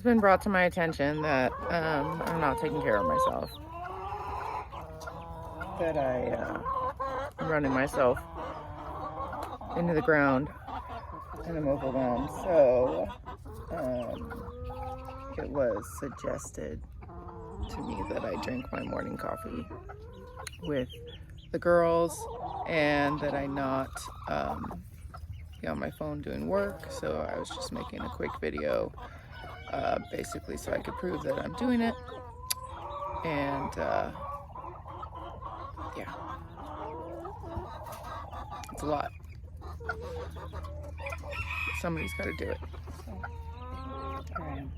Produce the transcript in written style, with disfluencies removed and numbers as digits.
been brought to my attention that I'm not taking care of myself. That I'm running myself into the ground and I'm overwhelmed. So it was suggested to me that I drink my morning coffee with the girls and that I not be on my phone doing work. So I was just making a quick video basically so I could prove that I'm doing it. And yeah, it's a lot. Somebody's got to do it. So here I am.